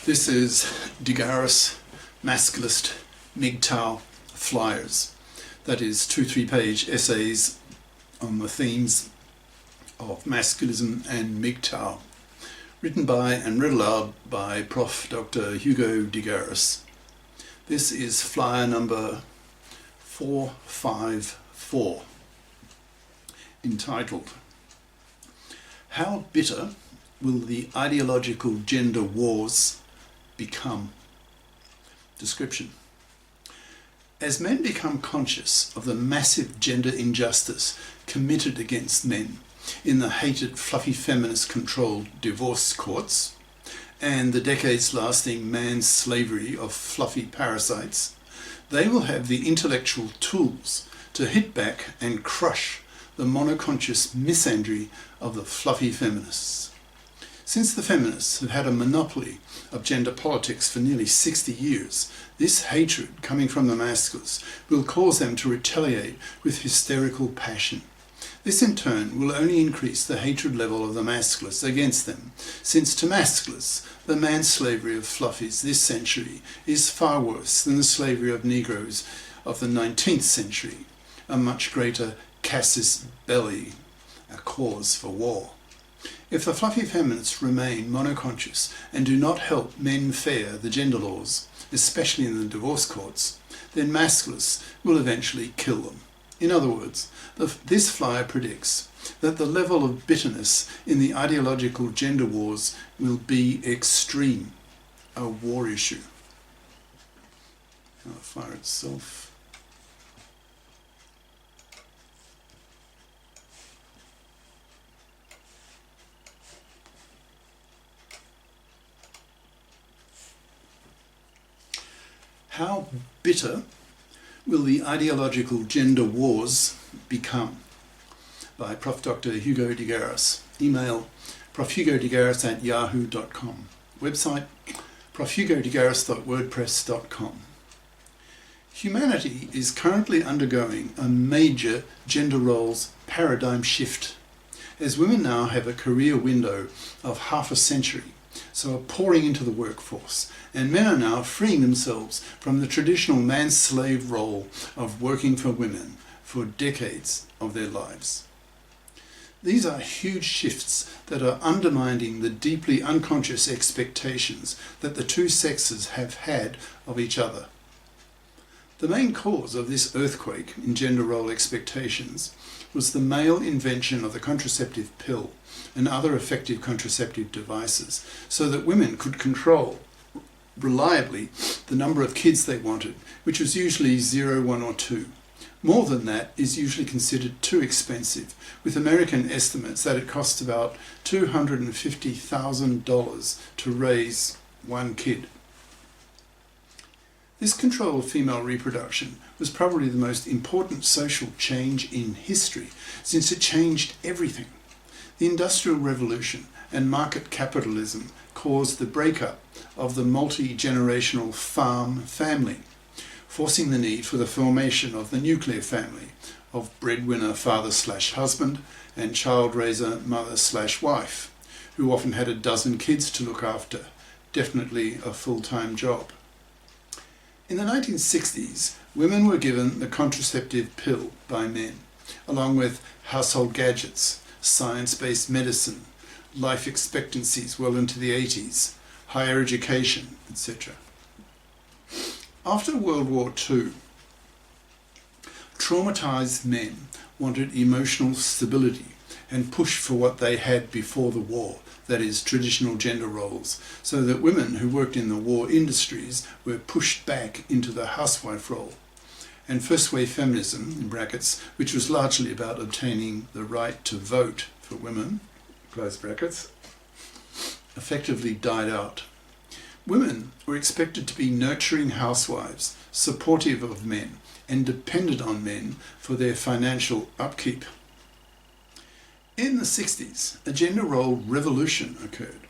This is GARIS Masculist MGTOW flyers. That is 2-3 page essays on the themes of masculism and MGTOW, written by and read aloud by Prof. Dr. Hugo de Garis. This is flyer number 454, entitled "How Bitter Will the Ideological Gender Wars Become?" Description: as men become conscious of the massive gender injustice committed against men in the hated fluffy feminist-controlled divorce courts and the decades-lasting manslavery of fluffy parasites, they will have the intellectual tools to hit back and crush the monoconscious misandry of the fluffy feminists. Since the feminists have had a monopoly of gender politics for nearly 60 years, this hatred coming from the masculists will cause them to retaliate with hysterical passion. This in turn will only increase the hatred level of the masculists against them, since to masculists the manslavery of fluffies this century is far worse than the slavery of negroes of the 19th century, a much greater cassis belli, a cause for war. If the fluffy feminists remain monoconscious and do not help menfair the gender laws, especially in the divorce courts, then masculists will eventually kill them. In other words, this flyer predicts that the level of bitterness in the ideological gender wars will be extreme, a war issue. Now the flyer itself. How bitter will the ideological gender wars become? By Prof. Dr. Hugo de Garis. Email profhugodegaris@yahoo.com. Website profhugodegaris.wordpress.com. Humanity is currently undergoing a major gender roles paradigm shift, as women now have a career window of half a century, so are pouring into the workforce, and men are now freeing themselves from the traditional man-slave role of working for women for decades of their lives. These are huge shifts that are undermining the deeply unconscious expectations that the two sexes have had of each other. The main cause of this earthquake in gender role expectations was the male invention of the contraceptive pill and other effective contraceptive devices, so that women could control reliably the number of kids they wanted, which was usually 0, 1 or 2. More than that is usually considered too expensive, with American estimates that it costs about $250,000 to raise one kid. This control of female reproduction was probably the most important social change in history, since it changed everything. The Industrial Revolution and market capitalism caused the breakup of the multi-generational farm family, forcing the need for the formation of the nuclear family of breadwinner father/husband and child raiser mother/wife, who often had a dozen kids to look after, definitely a full-time job. In the 1960s, women were given the contraceptive pill by men, along with household gadgets, science-based medicine, life expectancies well into the 80s, higher education, etc. After World War II, traumatized men wanted emotional stability and pushed for what they had before the war, that is, traditional gender roles, so that women who worked in the war industries were pushed back into the housewife role. And first wave feminism, in brackets, which was largely about obtaining the right to vote for women, close brackets, effectively died out. Women were expected to be nurturing housewives, supportive of men, and dependent on men for their financial upkeep. In the 60s, a gender role revolution occurred.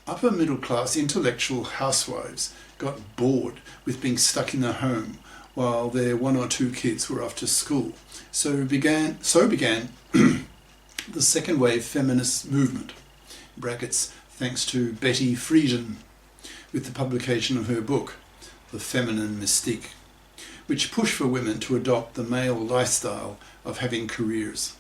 Upper middle class intellectual housewives got bored with being stuck in the home while their 1 or 2 kids were off to school. So began the second wave feminist movement, brackets, thanks to Betty Friedan, with the publication of her book, The Feminine Mystique, which pushed for women to adopt the male lifestyle of having careers.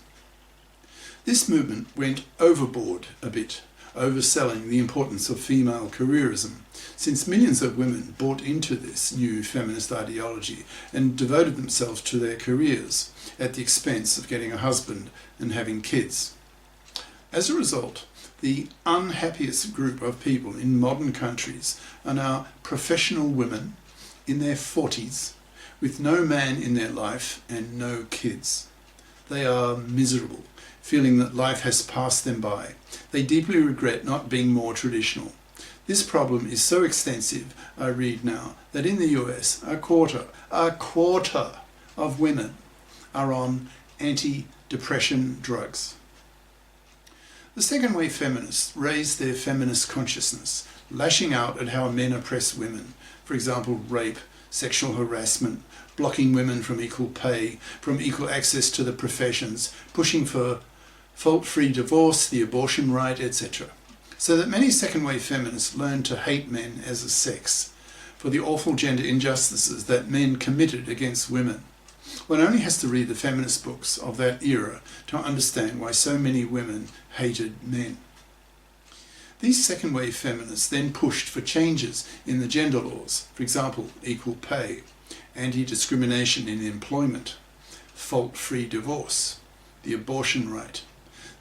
This movement went overboard a bit, overselling the importance of female careerism, since millions of women bought into this new feminist ideology and devoted themselves to their careers at the expense of getting a husband and having kids. As a result, the unhappiest group of people in modern countries are now professional women in their 40s with no man in their life and no kids. They are miserable, feeling that life has passed them by. They deeply regret not being more traditional. This problem is so extensive, I read now, that in the US, a quarter of women are on anti-depression drugs. The second wave feminists raised their feminist consciousness, lashing out at how men oppress women. For example, rape, sexual harassment, blocking women from equal pay, from equal access to the professions, pushing for fault-free divorce, the abortion right, etc. So that many second-wave feminists learned to hate men as a sex for the awful gender injustices that men committed against women. One only has to read the feminist books of that era to understand why so many women hated men. These second-wave feminists then pushed for changes in the gender laws, for example, equal pay, anti-discrimination in employment, fault-free divorce, the abortion right,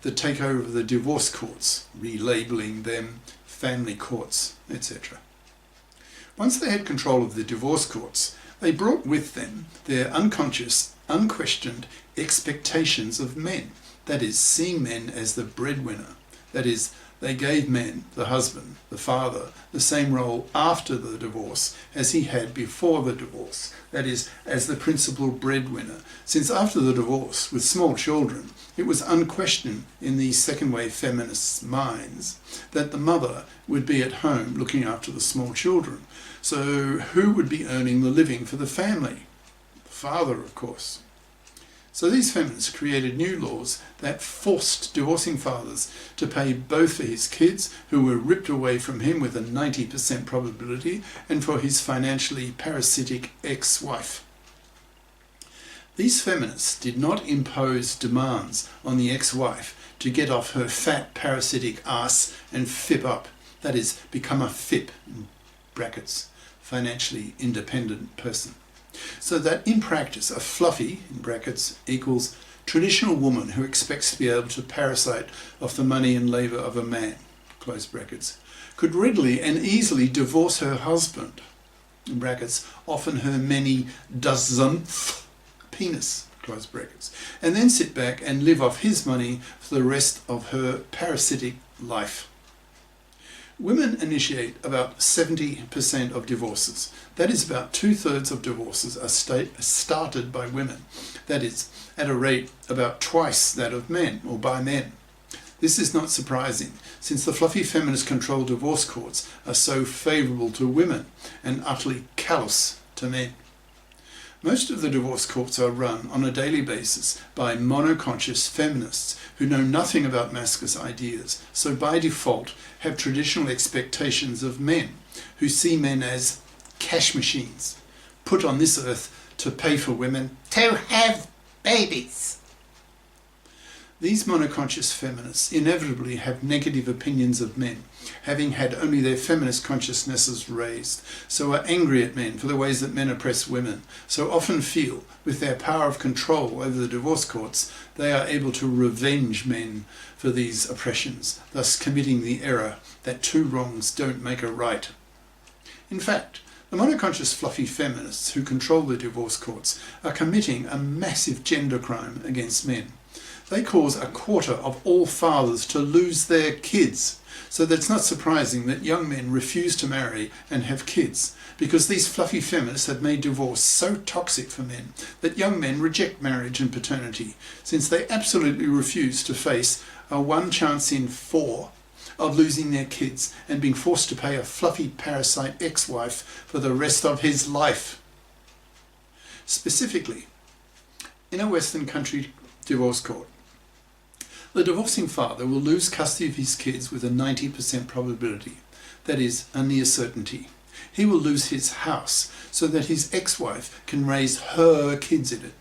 the takeover of the divorce courts, relabelling them family courts, etc. Once they had control of the divorce courts, they brought with them their unconscious, unquestioned expectations of men, that is, seeing men as the breadwinner. That is, they gave men, the husband, the father, the same role after the divorce as he had before the divorce, that is, as the principal breadwinner, since after the divorce, with small children, it was unquestioned in these second-wave feminists' minds that the mother would be at home looking after the small children. So who would be earning the living for the family? The father, of course. So these feminists created new laws that forced divorcing fathers to pay both for his kids, who were ripped away from him with a 90% probability, and for his financially parasitic ex-wife. These feminists did not impose demands on the ex-wife to get off her fat parasitic ass and fip up, that is, become a FIP, in brackets, financially independent person. So that in practice, a fluffie, in brackets, equals traditional woman who expects to be able to parasite off the money and labour of a man, close brackets, could readily and easily divorce her husband, in brackets, often her many dozenth penis, close brackets, and then sit back and live off his money for the rest of her parasitic life. Women initiate about 70% of divorces. That is, about 2/3 of divorces are started by women. That is, at a rate about twice that of men, or by men. This is not surprising, since the fluffy feminist-controlled divorce courts are so favourable to women and utterly callous to men. Most of the divorce courts are run on a daily basis by monoconscious feminists who know nothing about masculinist ideas, so by default have traditional expectations of men, who see men as cash machines, put on this earth to pay for women to have babies. These monoconscious feminists inevitably have negative opinions of men, having had only their feminist consciousnesses raised, so are angry at men for the ways that men oppress women, so often feel, with their power of control over the divorce courts, they are able to revenge men for these oppressions, thus committing the error that two wrongs don't make a right. In fact, the monoconscious fluffy feminists who control the divorce courts are committing a massive gender crime against men. They cause a quarter of all fathers to lose their kids. So that's not surprising that young men refuse to marry and have kids, because these fluffy feminists have made divorce so toxic for men that young men reject marriage and paternity, since they absolutely refuse to face a 1 chance in 4 of losing their kids and being forced to pay a fluffy parasite ex-wife for the rest of his life. Specifically, in a Western country divorce court, the divorcing father will lose custody of his kids with a 90% probability. that is, a near certainty. He will lose his house so that his ex-wife can raise her kids in it.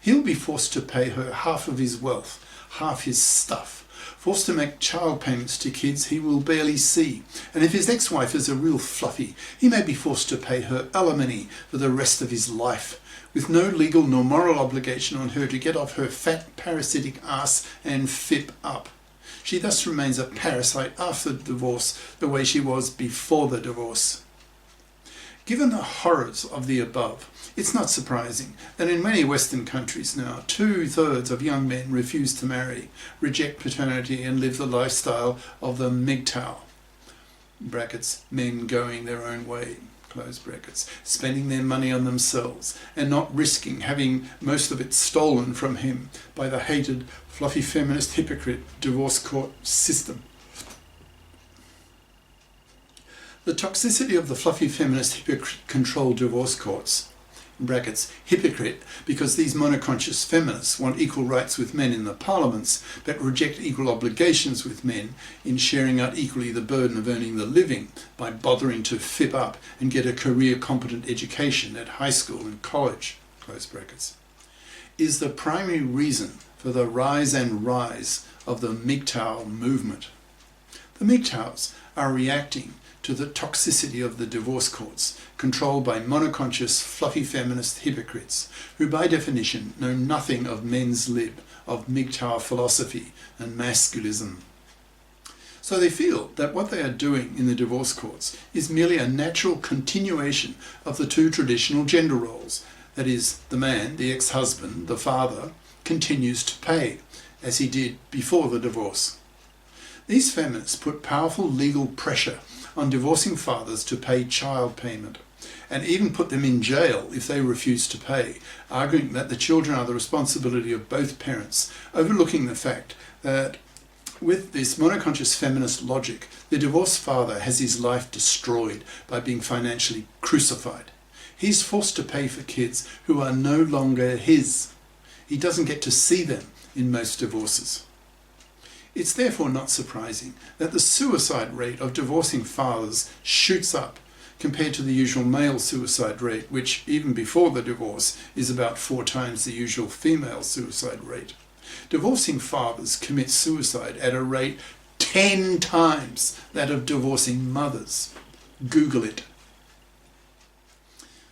He'll be forced to pay her half of his wealth, half his stuff, forced to make child payments to kids he will barely see. And if his ex-wife is a real fluffie, he may be forced to pay her alimony for the rest of his life, with no legal nor moral obligation on her to get off her fat parasitic ass and fip up. She thus remains a parasite after the divorce, the way she was before the divorce. Given the horrors of the above, it's not surprising that in many Western countries now, 2/3 of young men refuse to marry, reject paternity and live the lifestyle of the MGTOW, brackets, men going their own way, close brackets, spending their money on themselves and not risking having most of it stolen from him by the hated, fluffy feminist hypocrite divorce court system. The toxicity of the fluffy feminist hypocrite-controlled divorce courts, brackets, hypocrite because these monoconscious feminists want equal rights with men in the parliaments but reject equal obligations with men in sharing out equally the burden of earning the living by bothering to fip up and get a career-competent education at high school and college, close brackets, is the primary reason for the rise of the MGTOW movement. The MGTOWs are reacting to the toxicity of the divorce courts, controlled by monoconscious, fluffy feminist hypocrites, who by definition know nothing of men's lib, of MGTOW philosophy and masculism. So they feel that what they are doing in the divorce courts is merely a natural continuation of the two traditional gender roles. That is, the man, the ex-husband, the father, continues to pay, as he did before the divorce. These feminists put powerful legal pressure on divorcing fathers to pay child payment, and even put them in jail if they refuse to pay, arguing that the children are the responsibility of both parents, overlooking the fact that with this monoconscious feminist logic, the divorced father has his life destroyed by being financially crucified. He's forced to pay for kids who are no longer his. He doesn't get to see them in most divorces. It's therefore not surprising that the suicide rate of divorcing fathers shoots up compared to the usual male suicide rate, which even before the divorce is about 4 times the usual female suicide rate. Divorcing fathers commit suicide at a rate 10 times that of divorcing mothers. Google it.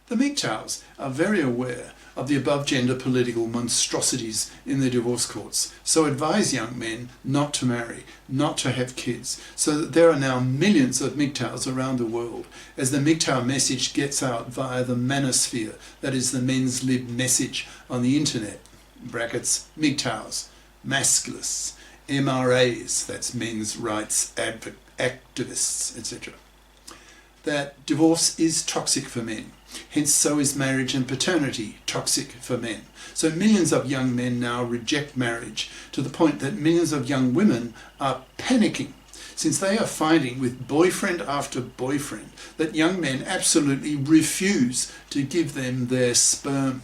The MGTOWs are very aware of the above gender political monstrosities in the divorce courts, so advise young men not to marry, not to have kids, so that there are now millions of MGTOWs around the world, as the MGTOW message gets out via the manosphere, that is the men's lib message on the internet, brackets, MGTOWs, masculists, MRAs, that's men's rights activists, etc. That divorce is toxic for men. Hence, so is marriage and paternity toxic for men. So millions of young men now reject marriage, to the point that millions of young women are panicking, since they are finding with boyfriend after boyfriend that young men absolutely refuse to give them their sperm.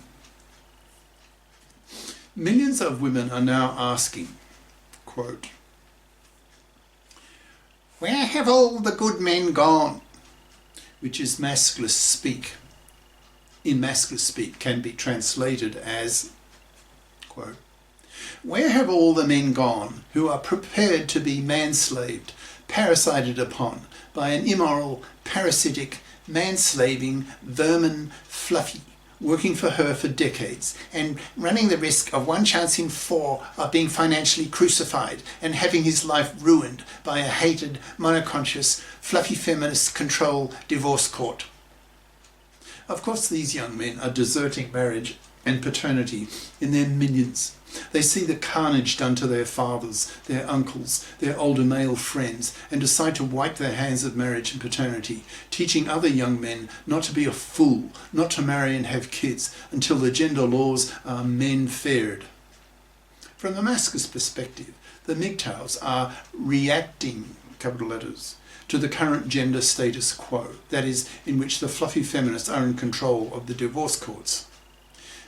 Millions of women are now asking, quote, "Where have all the good men gone?" Which is masculist speak. In masculist speak can be translated as, quote, "Where have all the men gone who are prepared to be manslaved, parasited upon by an immoral, parasitic, manslaving, vermin fluffie, working for her for decades and running the risk of 1 chance in 4 of being financially crucified and having his life ruined by a hated, monoconscious, fluffy feminist control divorce court?" Of course, these young men are deserting marriage and paternity in their millions. They see the carnage done to their fathers, their uncles, their older male friends, and decide to wipe their hands of marriage and paternity, teaching other young men not to be a fool, not to marry and have kids until the gender laws are menfair. From the masculist perspective, the MGTOWs are reacting, capital letters, to the current gender status quo, that is, in which the fluffy feminists are in control of the divorce courts.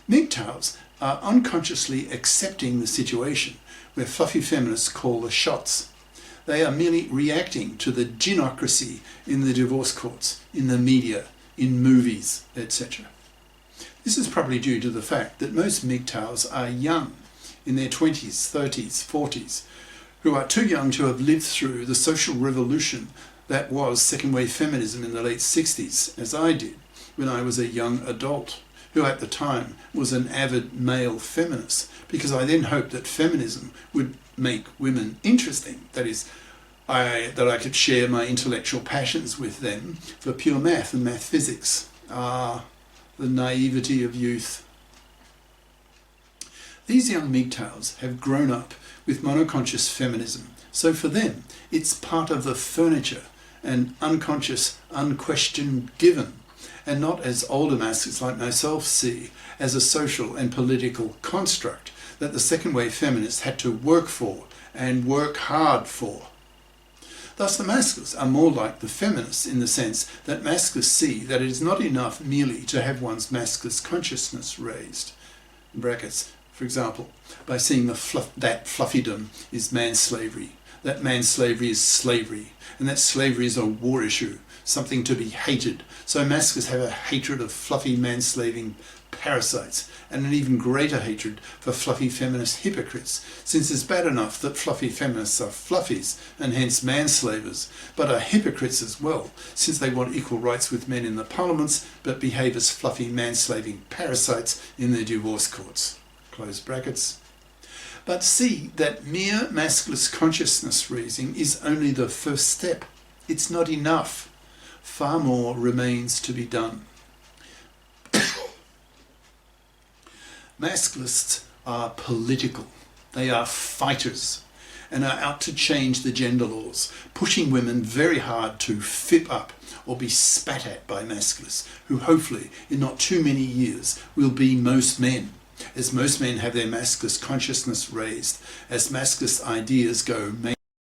MGTOWs are unconsciously accepting the situation where fluffy feminists call the shots. They are merely reacting to the ginocracy in the divorce courts, in the media, in movies, etc. This is probably due to the fact that most MGTOWs are young, in their 20s, 30s, 40s, who are too young to have lived through the social revolution that was second wave feminism in the late 60s, as I did when I was a young adult, who at the time was an avid male feminist, because I then hoped that feminism would make women interesting, that is, that I could share my intellectual passions with them for pure math and math physics. Ah, the naivety of youth. These young MGTOWs have grown up with monoconscious feminism, so for them it's part of the furniture and unconscious, unquestioned given, and not, as older masculists like myself see, as a social and political construct that the second wave feminists had to work for and work hard for. Thus the masculists are more like the feminists in the sense that masculists see that it is not enough merely to have one's masculist consciousness raised, in brackets, for example, by seeing that fluffydom is manslavery, that manslavery is slavery, and that slavery is a war issue, something to be hated. So masculists have a hatred of fluffy manslaving parasites, and an even greater hatred for fluffy feminist hypocrites, since it's bad enough that fluffy feminists are fluffies and hence manslavers, but are hypocrites as well, since they want equal rights with men in the parliaments, but behave as fluffy manslaving parasites in their divorce courts. Close brackets. But see that mere masculist consciousness raising is only the first step. It's not enough. Far more remains to be done. Masculists are political. They are fighters and are out to change the gender laws, pushing women very hard to fip up or be spat at by masculists, who hopefully in not too many years will be most men, as most men have their masculist consciousness raised, as masculist ideas go